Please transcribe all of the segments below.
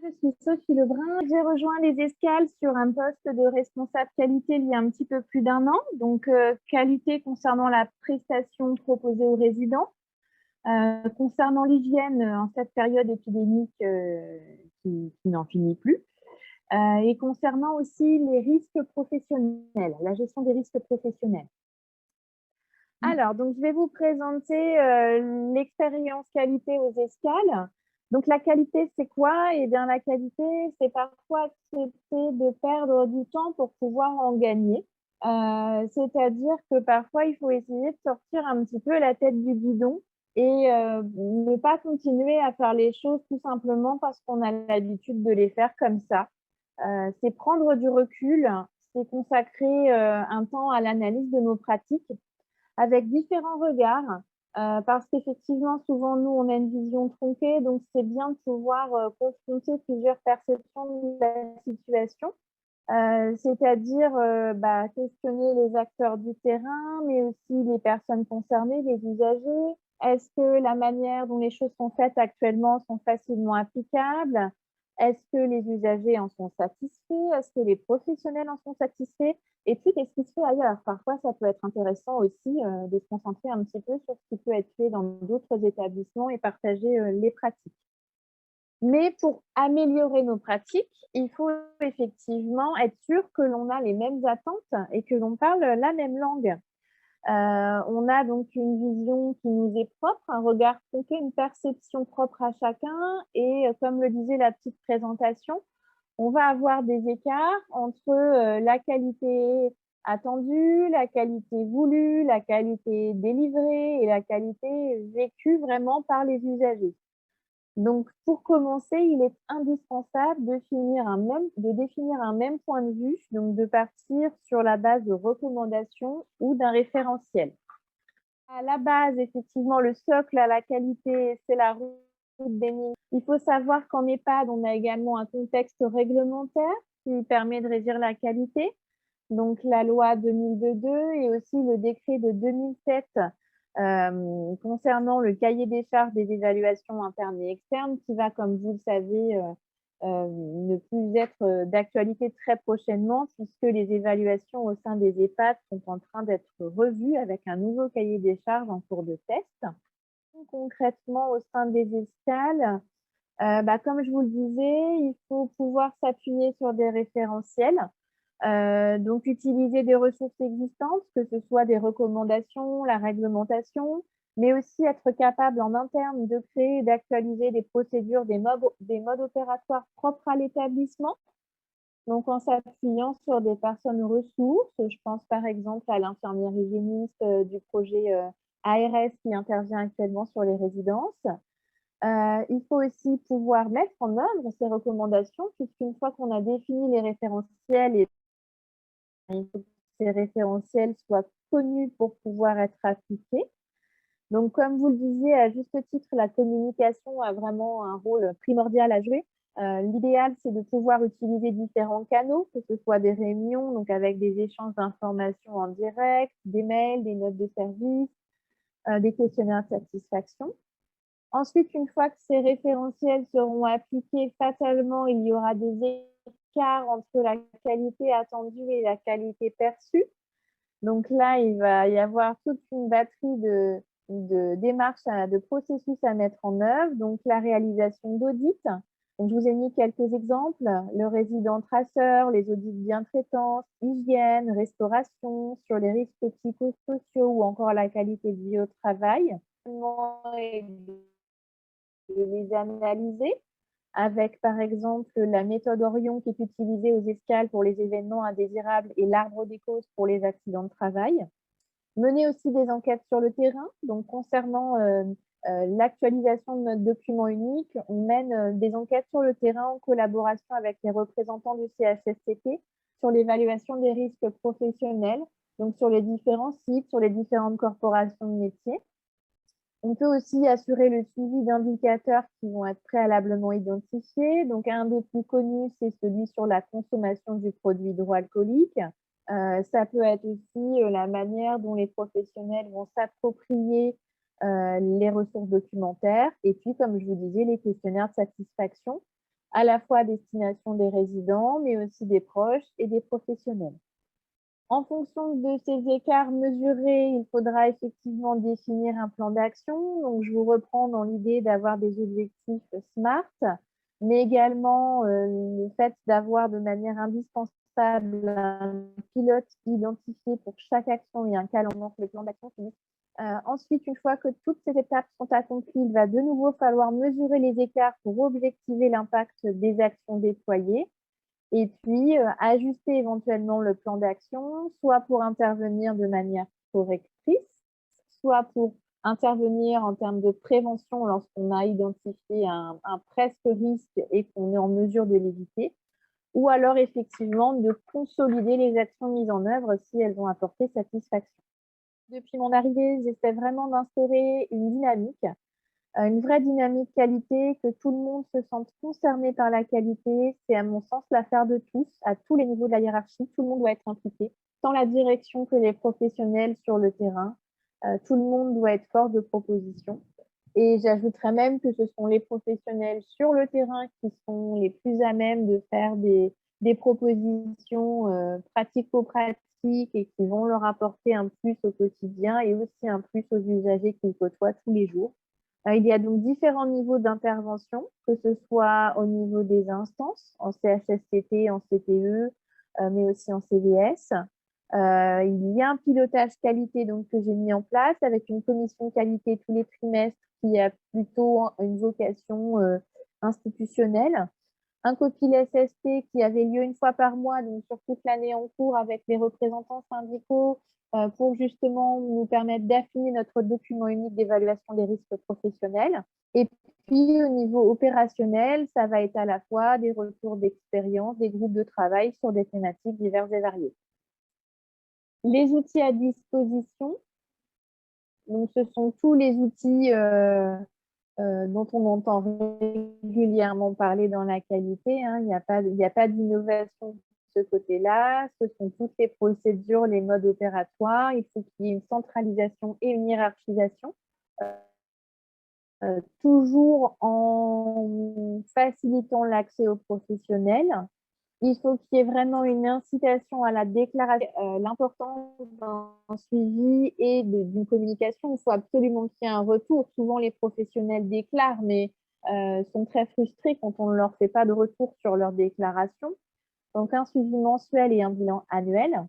Je suis Sophie Lebrun. J'ai rejoint les Escales sur un poste de responsable qualité il y a un petit peu plus d'un an. Donc, qualité concernant la prestation proposée aux résidents, concernant l'hygiène en cette période épidémique qui n'en finit plus, et concernant aussi les risques professionnels, la gestion des risques professionnels. Alors, donc, je vais vous présenter l'expérience qualité aux Escales. Donc, la qualité, c'est quoi? Eh bien, la qualité, c'est parfois accepter de perdre du temps pour pouvoir en gagner. C'est-à-dire que parfois, il faut essayer de sortir un petit peu la tête du guidon et ne pas continuer à faire les choses tout simplement parce qu'on a l'habitude de les faire comme ça. C'est prendre du recul, c'est consacrer un temps à l'analyse de nos pratiques avec différents regards, parce qu'effectivement, souvent, nous, on a une vision tronquée, donc c'est bien de pouvoir confronter plusieurs perceptions de la situation, c'est-à-dire questionner les acteurs du terrain, mais aussi les personnes concernées, les usagers. Est-ce que la manière dont les choses sont faites actuellement sont facilement applicables? Est-ce que les usagers en sont satisfaits? Est-ce que les professionnels en sont satisfaits? Et puis, qu'est-ce qui se fait ailleurs? Parfois, ça peut être intéressant aussi de se concentrer un petit peu sur ce qui peut être fait dans d'autres établissements et partager les pratiques. Mais pour améliorer nos pratiques, il faut effectivement être sûr que l'on a les mêmes attentes et que l'on parle la même langue. On a donc une vision qui nous est propre, un regard tronqué, une perception propre à chacun et comme le disait la petite présentation, on va avoir des écarts entre la qualité attendue, la qualité voulue, la qualité délivrée et la qualité vécue vraiment par les usagers. Donc, pour commencer, il est indispensable de définir un même point de vue, donc de partir sur la base de recommandations ou d'un référentiel. À la base, effectivement, le socle à la qualité, c'est la route des lignes. Il faut savoir qu'en EHPAD, on a également un contexte réglementaire qui permet de régir la qualité. Donc, la loi 2002 et aussi le décret de 2007 concernant le cahier des charges des évaluations internes et externes qui va, comme vous le savez, ne plus être d'actualité très prochainement puisque les évaluations au sein des EHPAD sont en train d'être revues avec un nouveau cahier des charges en cours de test. Concrètement, au sein des escales, comme je vous le disais, il faut pouvoir s'appuyer sur des référentiels. Donc, utiliser des ressources existantes, que ce soit des recommandations, la réglementation, mais aussi être capable en interne de créer et d'actualiser des procédures, des modes opératoires propres à l'établissement. Donc, en s'appuyant sur des personnes ressources, je pense par exemple à l'infirmière hygiéniste du projet ARS qui intervient actuellement sur les résidences. Il faut aussi pouvoir mettre en œuvre ces recommandations, puisqu'une fois qu'on a défini les référentiels et il faut que ces référentiels soient connus pour pouvoir être appliqués. Donc, comme vous le disiez, à juste titre, la communication a vraiment un rôle primordial à jouer. L'idéal, c'est de pouvoir utiliser différents canaux, que ce soit des réunions, donc avec des échanges d'informations en direct, des mails, des notes de service, des questionnaires de satisfaction. Ensuite, une fois que ces référentiels seront appliqués, fatalement, il y aura des écarts entre la qualité attendue et la qualité perçue. Donc là, il va y avoir toute une batterie de démarches, de processus à mettre en œuvre. Donc, la réalisation d'audits. Donc, je vous ai mis quelques exemples. Le résident traceur, les audits de bientraitance, hygiène, restauration, sur les risques psychosociaux ou encore la qualité de vie au travail. Et de les analyser avec, par exemple, la méthode Orion qui est utilisée aux escales pour les événements indésirables et l'arbre des causes pour les accidents de travail. Mener aussi des enquêtes sur le terrain. Donc, concernant l'actualisation de notre document unique, on mène des enquêtes sur le terrain en collaboration avec les représentants du CHSCT sur l'évaluation des risques professionnels, donc sur les différents sites, sur les différentes corporations de métiers. On peut aussi assurer le suivi d'indicateurs qui vont être préalablement identifiés. Donc, un des plus connus, c'est celui sur la consommation du produit hydroalcoolique. Ça peut être aussi la manière dont les professionnels vont s'approprier les ressources documentaires. Et puis, comme je vous disais, les questionnaires de satisfaction à la fois à destination des résidents, mais aussi des proches et des professionnels. En fonction de ces écarts mesurés, il faudra effectivement définir un plan d'action. Donc, je vous reprends dans l'idée d'avoir des objectifs SMART, mais également le fait d'avoir de manière indispensable un pilote identifié pour chaque action et un calendrier, le plan d'action fini. Ensuite, une fois que toutes ces étapes sont accomplies, il va de nouveau falloir mesurer les écarts pour objectiver l'impact des actions déployées. Et puis, ajuster éventuellement le plan d'action, soit pour intervenir de manière correctrice, soit pour intervenir en termes de prévention lorsqu'on a identifié un presque risque et qu'on est en mesure de l'éviter, ou alors effectivement de consolider les actions mises en œuvre si elles ont apporté satisfaction. Depuis mon arrivée, j'essaie vraiment d'instaurer une vraie dynamique qualité, que tout le monde se sente concerné par la qualité. C'est à mon sens l'affaire de tous, à tous les niveaux de la hiérarchie. Tout le monde doit être impliqué, tant la direction que les professionnels sur le terrain. Tout le monde doit être force de proposition. Et j'ajouterais même que ce sont les professionnels sur le terrain qui sont les plus à même de faire des propositions pratico-pratiques et qui vont leur apporter un plus au quotidien et aussi un plus aux usagers qu'ils côtoient tous les jours. Il y a donc différents niveaux d'intervention, que ce soit au niveau des instances, en CHSCT, en CTE, mais aussi en CVS. Il y a un pilotage qualité donc, que j'ai mis en place avec une commission qualité tous les trimestres qui a plutôt une vocation institutionnelle. Un copil SST qui avait lieu une fois par mois, donc sur toute l'année en cours avec les représentants syndicaux pour justement nous permettre d'affiner notre document unique d'évaluation des risques professionnels. Et puis au niveau opérationnel, ça va être à la fois des retours d'expérience, des groupes de travail sur des thématiques diverses et variées. Les outils à disposition, donc ce sont tous les outils dont on entend régulièrement parler dans la qualité. Hein. Il n'y a pas d'innovation de ce côté-là. Ce sont toutes les procédures, les modes opératoires. Il faut qu'il y ait une centralisation et une hiérarchisation. Toujours en facilitant l'accès aux professionnels. Il faut qu'il y ait vraiment une incitation à la déclaration, l'importance d'un suivi et d'une communication. Il faut absolument qu'il y ait un retour. Souvent, les professionnels déclarent, mais sont très frustrés quand on ne leur fait pas de retour sur leur déclaration. Donc, un suivi mensuel et un bilan annuel.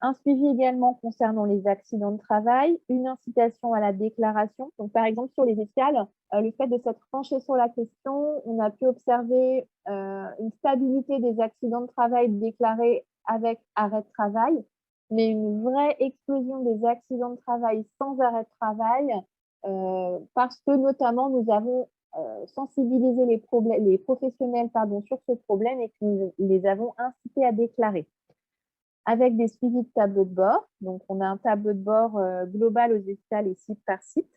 Un suivi également concernant les accidents de travail, une incitation à la déclaration. Donc, par exemple, sur les escales, le fait de s'être penché sur la question, on a pu observer une stabilité des accidents de travail déclarés avec arrêt de travail, mais une vraie explosion des accidents de travail sans arrêt de travail, parce que notamment nous avons sensibilisé les professionnels sur ce problème et que nous les avons incités à déclarer. Avec des suivis de tableau de bord. Donc, on a un tableau de bord global aux escales et site par site.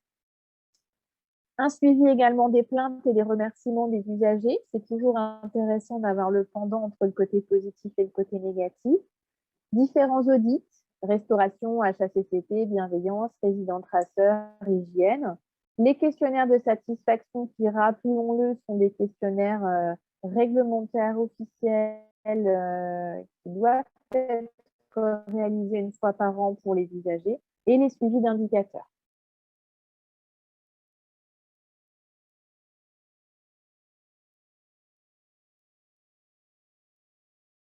Un suivi également des plaintes et des remerciements des usagers. C'est toujours intéressant d'avoir le pendant entre le côté positif et le côté négatif. Différents audits, restauration, HACCT, bienveillance, résident traceur, hygiène. Les questionnaires de satisfaction qui, rappelons-le, sont des questionnaires réglementaires officiels qui doivent être réalisés une fois par an pour les usagers et les suivis d'indicateurs.